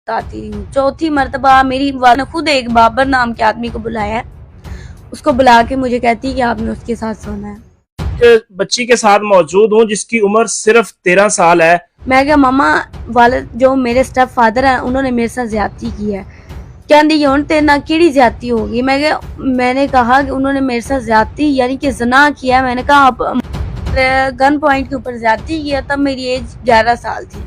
बताती हूँ। चौथी मर्तबा मेरी वाल ने खुद एक बाबर नाम के आदमी को बुलाया, उसको बुला के मुझे कहती है कि आपने उसके साथ सोना है। बच्ची के साथ मौजूद हूँ जिसकी उम्र सिर्फ 13 साल है। मैं क्या मामा वालिद जो मेरे स्टेप फादर हैं उन्होंने मेरे साथ ज्यादती की है। कहती हुण तेरे नाल केड़ी ज्यादती होगी। मैंने कहा कि उन्होंने मेरे साथ ज्यादती यानी कि ज़िना किया। मैंने कहा आप गन पॉइंट के ऊपर ज्यादती किया। तब मेरी एज 11 साल थी।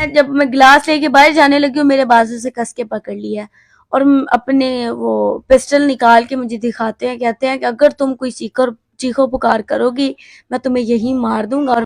जब मैं गिलास लेके बाहर जाने लगी हूँ मेरे बाजू से कस के पकड़ लिया और अपने वो पिस्टल निकाल के मुझे दिखाते हैं, कहते हैं कि अगर तुम कोई चीखो पुकार करोगी मैं तुम्हें यही मार दूंगा। और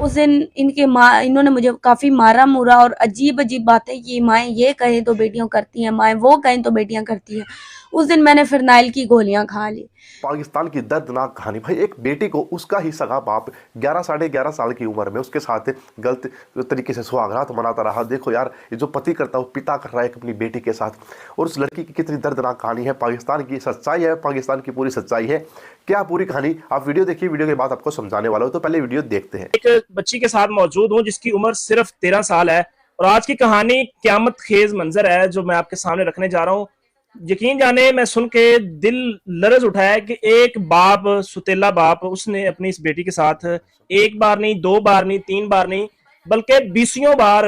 उस दिन इन्होंने मुझे काफी मारा मुरा और अजीब अजीब बातें की। माएँ ये कहें तो बेटियां करती हैं, माएँ वो कहें तो बेटियां करती हैं। उस दिन मैंने फिरनाइल की गोलियां खा ली। पाकिस्तान की दर्दनाक कहानी भाई, एक बेटी को उसका ही सगा बाप 11 साढ़े 11 साल की उम्र में उसके साथ गलत तरीके से सुहागरात मनाता रहा। देखो यार, ये जो पति करता है वो पिता कर रहा है अपनी बेटी के साथ। और उस लड़की की कितनी दर्दनाक कहानी है, पाकिस्तान की सच्चाई है, पाकिस्तान की पूरी सच्चाई है। क्या पूरी कहानी आप वीडियो देखिए, वीडियो के बाद आपको समझाने वाला हूँ, तो पहले वीडियो देखते हैं। एक बच्ची के साथ मौजूद हूँ जिसकी उम्र सिर्फ 13 साल है और आज की कहानी क्यामत खेज मंजर है जो मैं आपके सामने रखने जा रहा हूँ। यकीन जाने मैं सुन के दिल लरज उठा है कि एक बाप, सुतेला बाप, उसने अपनी इस बेटी के साथ एक बार नहीं, 2 बार नहीं, 3 बार नहीं, बल्कि 20 बार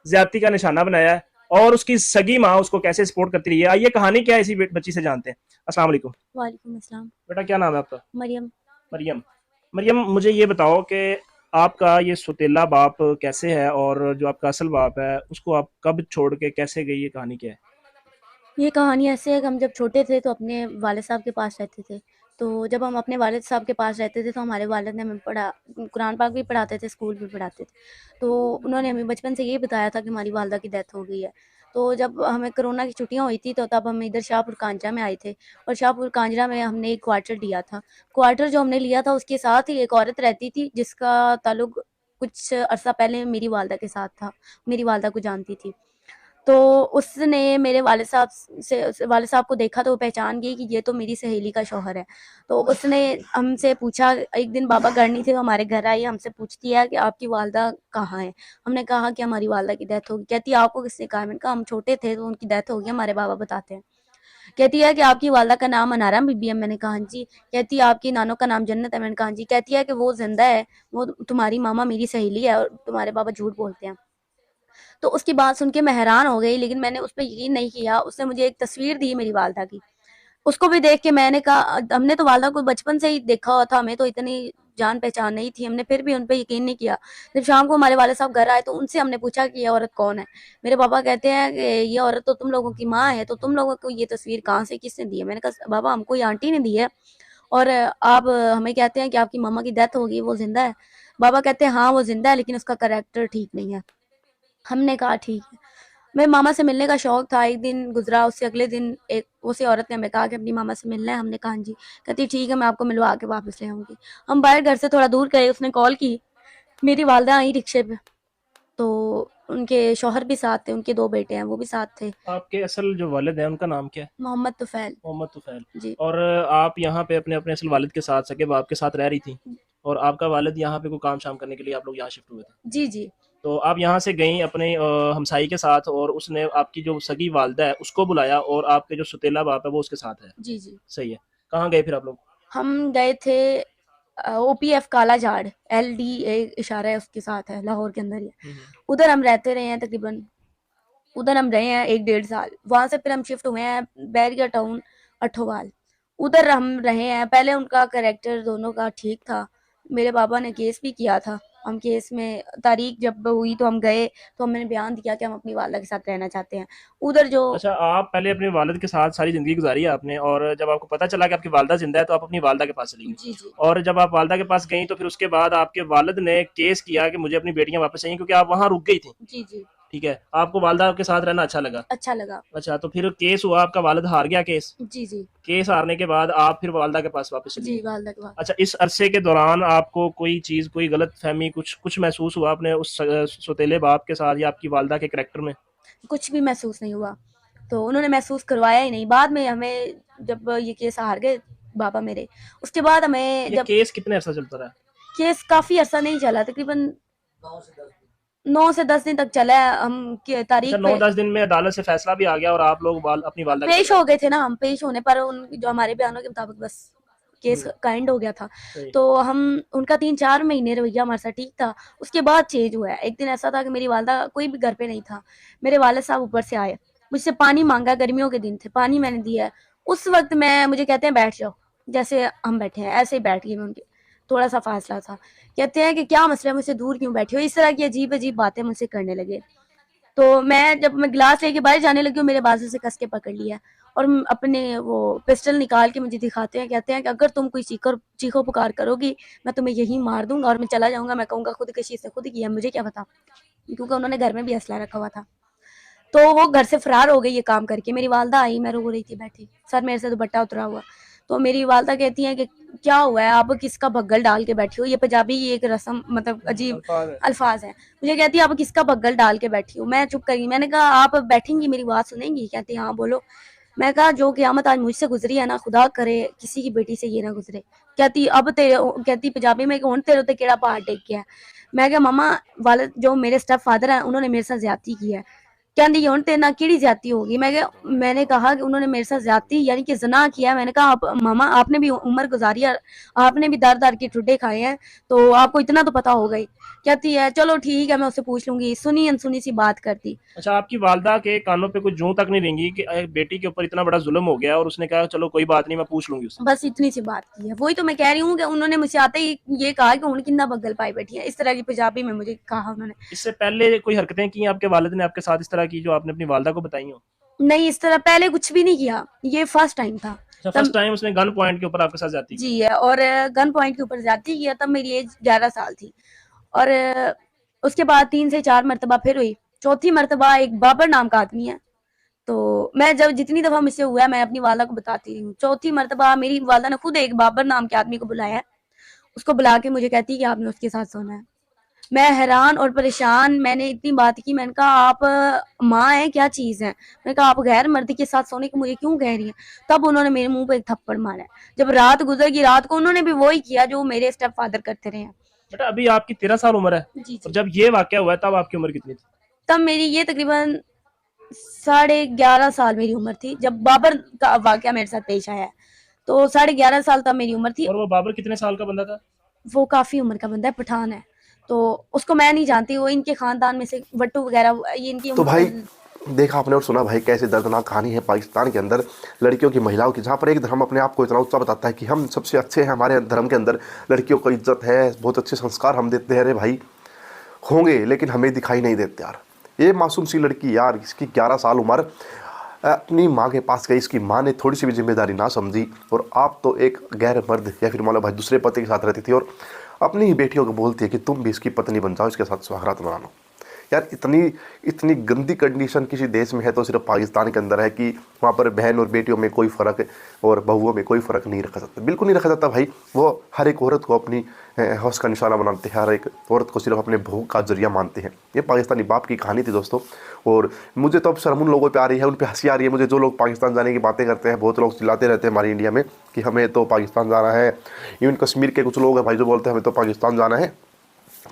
ज्यादती का निशाना बनाया है। और उसकी सगी माँ उसको कैसे सपोर्ट करती रही है। आइए कहानी क्या है इसी बच्ची से जानते हैं। अस्सलाम वालेकुम। वालेकुम अस्सलाम। बेटा क्या नाम है आपका? मरियम। मरियम। मरियम, मुझे ये बताओ कि आपका ये सुतेला बाप कैसे है और जो आपका असल बाप है उसको आप कब छोड़ के कैसे गई, ये कहानी क्या है? ये कहानी ऐसे है कि हम जब छोटे थे तो अपने वालिद साहब के पास रहते थे। तो जब हम अपने वालिद साहब के पास रहते थे तो हमारे वालिद ने हमें कुरान पाक भी पढ़ाते थे, स्कूल भी पढ़ाते थे। तो उन्होंने हमें बचपन से ये बताया था कि हमारी वालदा की डेथ हो गई है। तो जब हमें कोरोना की छुट्टियाँ हुई थी तो तब हम इधर शाहपुर कांजरा में आए थे और शाहपुर कांजरा में हमने एक क्वार्टर लिया था। क्वार्टर जो हमने लिया था उसके साथ ही एक औरत रहती थी जिसका ताल्लुक कुछ अरसा पहले मेरी वालदा के साथ था। मेरी वालदा को जानती थी। तो उसने मेरे वालिद साहब को देखा तो वो पहचान गई कि ये तो मेरी सहेली का शौहर है। तो उसने हमसे पूछा, एक दिन बाबा घर नहीं थे तो हमारे घर आई, हमसे पूछती है कि आपकी वालदा कहाँ है। हमने कहा कि हमारी वालदा की डेथ हो गई। कहती है आपको किसने कहा? मैंने कहा हम छोटे थे तो उनकी डेथ हो गई, हमारे बाबा बताते हैं। कहती है कि आपकी वालदा का नाम अनारा बीबी है। मैंने कहा हाँ जी। कहती है आपकी नानो का नाम जन्नत है। मैंने कहा हाँ जी। कहती है कि वो जिंदा है, वो तुम्हारी मामा मेरी सहेली है और तुम्हारे बाबा झूठ बोलते हैं। तो उसकी बात सुन के मैं हैरान हो गई, लेकिन मैंने उस पर यकीन नहीं किया। उसने मुझे एक तस्वीर दी मेरी वालदा की, उसको भी देख के मैंने कहा, हमने तो वालदा को बचपन से ही देखा हुआ था, हमें तो इतनी जान पहचान नहीं थी, हमने फिर भी उन पर यकीन नहीं किया। जब शाम को हमारे वाले साहब घर आए तो उनसे हमने पूछा कि ये औरत कौन है। मेरे पापा कहते हैं कि ये औरत तो तुम लोगों की माँ है, तो तुम लोगों को ये तस्वीर कहाँ से, किसने दी है? मैंने कहा बाबा हमको ये आंटी ने दी है और आप हमें कहते हैं कि आपकी मामा की डेथ होगी, वो जिंदा है। बाबा कहते हैं हाँ वो जिंदा है लेकिन उसका कैरेक्टर ठीक नहीं है। हमने कहा ठीक है। मेरे मामा से मिलने का शौक था। एक दिन गुजरा, उससे अगले दिन एक उसी औरत ने हमें कहा कि अपनी मामा से मिलना है। हमने कहा जी। कहती ठीक है मैं आपको मिलवा के वापस ले आऊंगी। हम बाहर घर से थोड़ा दूर गए, उसने कॉल की, मेरी वालदा आई रिक्शे पे, तो उनके शौहर भी साथ थे, उनके 2 बेटे हैं वो भी साथ थे। आपके असल जो वालिद है उनका नाम क्या है? मोहम्मद तुफैल। मोहम्मद तुफैल। जी। और आप यहाँ पे अपने अपने असल वालिद के साथ, सगे बाप के साथ रह रही थी और आपका वालिद यहाँ पे कोई काम शाम करने के लिए आप लोग यहाँ शिफ्ट हुए थे? जी जी। तो आप यहाँ से गई अपने हमसाई के साथ और उसने आपकी जो सगी वालदा है उसको बुलाया और आपके जो सुतेला बाप है वो उसके साथ है। जी जी। सही है। कहाँ गए फिर आप लोग? हम गए थे ओपीएफ काला झाड़, LD इशारा है उसके साथ है, लाहौर के अंदर ही है। उधर हम रहते रहे हैं तकरीबन, उधर हम रहे हैं 1 डेढ़ साल। वहां से फिर हम शिफ्ट हुए हैं बैरिया टाउन, अठोवाल। उधर हम रहे हैं। पहले उनका कैरेक्टर दोनों का ठीक था। मेरे पापा ने केस भी किया था। हम केस में तारीख जब हुई तो हम गए, तो हमने बयान दिया कि हम अपनी वालदा के साथ रहना चाहते हैं। उधर जो अच्छा, आप पहले अपने वालिद के साथ सारी ज़िंदगी गुजारी है आपने और जब आपको पता चला कि आपकी वालदा ज़िंदा है तो आप अपनी वालदा के पास चली गई। जी जी और जब आप वालदा के पास गई तो फिर उसके बाद आपके वालिद ने केस किया कि मुझे अपनी बेटियां वापस चाहिए क्योंकि आप वहाँ रुक गई थी। जी जी। ठीक है, आपको वालदा के साथ रहना अच्छा लगा। अच्छा लगा। अच्छा, तो फिर केस हुआ, आपका वालिद हार गया केस। जी जी। केस हारने के बाद आप फिर वालदा के पास वापस चली जी गई। वालदा के पास। अच्छा, इस अरसे के दौरान आपको कोई चीज़, कोई गलत फहमी, कुछ कुछ महसूस हुआ अपने उस सौतेले बाप के साथ या आपकी वालदा के करैक्टर में? कुछ भी महसूस नहीं हुआ, तो उन्होंने महसूस करवाया ही नहीं। बाद में हमें जब ये केस हार गए बाबा मेरे, उसके बाद हमें ये जब केस कितने अरसा चलता रहा? केस काफी अरसा नहीं चला, तकरीबन 9 से 10 दिन तक चला है। हम तारीख अच्छा, पे 9-10 दिन में अदालत से फैसला भी आ गया और आप लोग अपनी वालदा के पेश साथ हो गए थे ना, हम पेश होने पर उन जो हमारे बयानों के मुताबिक बस केस काइंड हो गया था। सही। तो हम उनका 3-4 महीने रवैया हमारे साथ ठीक था। उसके बाद चेंज हुआ है। एक दिन ऐसा था कि मेरी वालदा कोई भी घर पे नहीं था। मेरे वालिद साहब ऊपर से आए, मुझसे पानी मांगा, गर्मियों के दिन थे, पानी मैंने दिया है। उस वक्त मुझे कहते हैं बैठ जाओ, जैसे हम बैठे हैं ऐसे ही बैठ गई मैं उनके, थोड़ा सा फासला था। कहते हैं कि क्या मसला है, मुझसे दूर क्यों बैठे हो, इस तरह की अजीब अजीब बातें मुझसे करने लगे। तो जब मैं गिलास लेके बाहर जाने लगी हूँ, मेरे बाजू से कस के पकड़ लिया और अपने वो पिस्टल निकाल के मुझे दिखाते हैं। कहते हैं कि अगर तुम कोई चीखो पुकार करोगी, मैं तुम्हें यहीं मार दूंगा और मैं चला जाऊंगा। मैं कहूंगा खुदकुशी से खुद किया, मुझे क्या पता, क्योंकि उन्होंने घर में भी असला रखा हुआ था। तो वो घर से फरार हो गई ये काम करके। मेरी वालदा आई, मैं रो रही थी बैठी, सर मेरे से दुपट्टा उतरा हुआ। तो मेरी वालदा कहती हैं कि क्या हुआ है, आप किसका भग्गल डाल के बैठी हो। ये पंजाबी की एक रस्म, मतलब अजीब अल्फाज है। अल्फाज है। मुझे कहती है आप किसका भग्गल डाल के बैठी हो। मैं चुप कर गई। मैंने कहा आप बैठेंगी, मेरी बात सुनेंगी। कहती हाँ बोलो। मैं कहा जो क़यामत आज मुझसे गुजरी है ना, खुदा करे किसी की बेटी से ये ना गुजरे। कहती अब तेरे, कहती पंजाबी में हुण तेरे उत्ते केड़ा पहाड़ टेक गया है। मैं कहा मम्मा, वालिद जो मेरे स्टेप फादर हैं उन्होंने मेरे साथ ज्यादती की है। कहती हुण तेरे नाल केड़ी ज्यादती होगी। मैंने कहा कि उन्होंने मेरे साथ ज्यादती यानी कि ज़िना किया है। मैंने कहा आप मामा, आपने भी उम्र गुजारी है, आपने भी दर दर के ठुड्डे खाए हैं, तो आपको इतना तो पता होगा ही। कहती है चलो ठीक है, मैं उससे पूछ लूंगी। सुनी अनसुनी सी बात करती। अच्छा, आपकी वालदा के कानों पे कुछ जूं तक नहीं रेंगी कि एक बेटी के ऊपर इतना बड़ा जुल्म हो गया और उसने कहा चलो कोई बात नहीं, मैं पूछ लूंगी उससे। बस इतनी सी बात की है। वही तो मैं कह रही हूँ कि उन्होंने मुझसे आते ही ये कहा कि उन किन्ना बगल पाई बैठी है, इस तरह की पंजाबी में मुझे कहा उन्होंने। इससे पहले कोई हरकतें की आपके वालिद ने आपके साथ इस तरह की जो आपने अपनी वालदा को बताई हो? नहीं, इस तरह पहले कुछ भी नहीं किया, ये फर्स्ट टाइम था। अच्छा, फर्स्ट तब टाइम उसने गन पॉइंट के ऊपर आपके साथ जाती की? जी है, और गन पॉइंट के ऊपर जाती किया। तब मेरी एज 11 साल थी। और उसके बाद 3 से 4 मरतबा फिर हुई। चौथी मरतबा एक बाबर नाम का आदमी है, तो मैं जब जितनी दफा मुझसे हुआ है मैं अपनी वालदा को बताती रही हूँ। चौथी मरतबा मेरी वालदा ने खुद एक बाबर नाम के आदमी को बुलाया है। उसको बुला के मुझे कहती है कि आपने उसके साथ सोना है। मैं हैरान और परेशान, मैंने इतनी बात की। मैंने कहा आप माँ हैं क्या चीज़ है। मैंने कहा आप गैर मर्द के साथ सोने को मुझे क्यों कह रही हैं। तब उन्होंने मेरे मुंह पे एक थप्पड़ मारा है। जब रात गुजर गई, रात को उन्होंने भी वही किया जो मेरे स्टेप फादर करते रहे हैं। बेटा अभी आपकी 13 साल उम्र है जी और जी। जब ये वाकया हुआ है तब आपकी उम्र कितनी थी? तब मेरी ये तकरीबन 11.5 साल मेरी उम्र थी, जब बाबर का वाकया मेरे साथ पेश आया है। तो 11.5 साल तब मेरी उम्र थी। और वो बाबर कितने साल का बंदा था? वो काफी उम्र का बंदा है, पठान है। तो उसको मैं नहीं जानती, वो इनके खानदान में से वट्टू वगैरह, ये इनकी तो भाई देखा आपने और सुना भाई कैसे दर्दनाक कहानी है पाकिस्तान के अंदर लड़कियों की, महिलाओं की, जहाँ पर एक धर्म अपने आप को इतना ऊंचा बताता है कि हम सबसे अच्छे हैं, हमारे धर्म के अंदर लड़कियों को इज्जत है, बहुत अच्छे संस्कार हम देते हैं। अरे भाई होंगे, लेकिन हमें दिखाई नहीं देते यार। ये मासूम सी लड़की यार, इसकी 11 साल उम्र, अपनी माँ के पास गई, इसकी माँ ने थोड़ी सी भी जिम्मेदारी ना समझी, और आप तो एक गैर मर्द या फिर मान लो भाई दूसरे पति के साथ रहती थी और अपनी ही बेटियों को बोलती है कि तुम भी इसकी पत्नी बन जाओ, इसके साथ सुहागरात मना लो। यार इतनी गंदी कंडीशन किसी देश में है तो सिर्फ पाकिस्तान के अंदर है कि वहाँ पर बहन और बेटियों में कोई फ़र्क और बहुओं में कोई फ़र्क नहीं रखा जाता, बिल्कुल नहीं रखा जाता भाई। वो हर एक औरत को अपनी हौस का निशाना बनाते हैं, हर एक औरत को सिर्फ अपने भोग का जरिया मानते हैं। ये पाकिस्तानी बाप की कहानी थी दोस्तों। और मुझे तो अब शर्म उन लोगों पे आ रही है, उन पे हंसी आ रही है मुझे, जो लोग पाकिस्तान जाने की बातें करते हैं। बहुत लोग चिल्लाते रहते हैं हमारी इंडिया में कि हमें तो पाकिस्तान जाना है। इवन कश्मीर के कुछ लोग हैं भाई जो बोलते हैं हमें तो पाकिस्तान जाना है।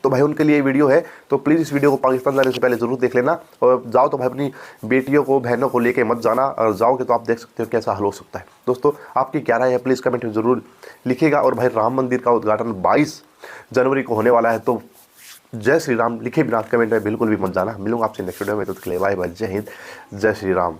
तो भाई उनके लिए वीडियो है, तो प्लीज़ इस वीडियो को पाकिस्तान जाने से पहले ज़रूर देख लेना। और जाओ तो भाई अपनी बेटियों को, बहनों को लेके मत जाना, और जाओगे तो आप देख सकते हो कैसा हल हो सकता है। दोस्तों आपकी क्या राय है प्लीज़ कमेंट में ज़रूर लिखिएगा। और भाई राम मंदिर का उद्घाटन 22 जनवरी को होने वाला है, तो जय श्री राम लिखे बिना कमेंट में बिल्कुल भी मत जाना। मिलूंगा आपसे नेक्स्ट वीडियो में, तो बाय बाय, जय हिंद, जय श्री राम।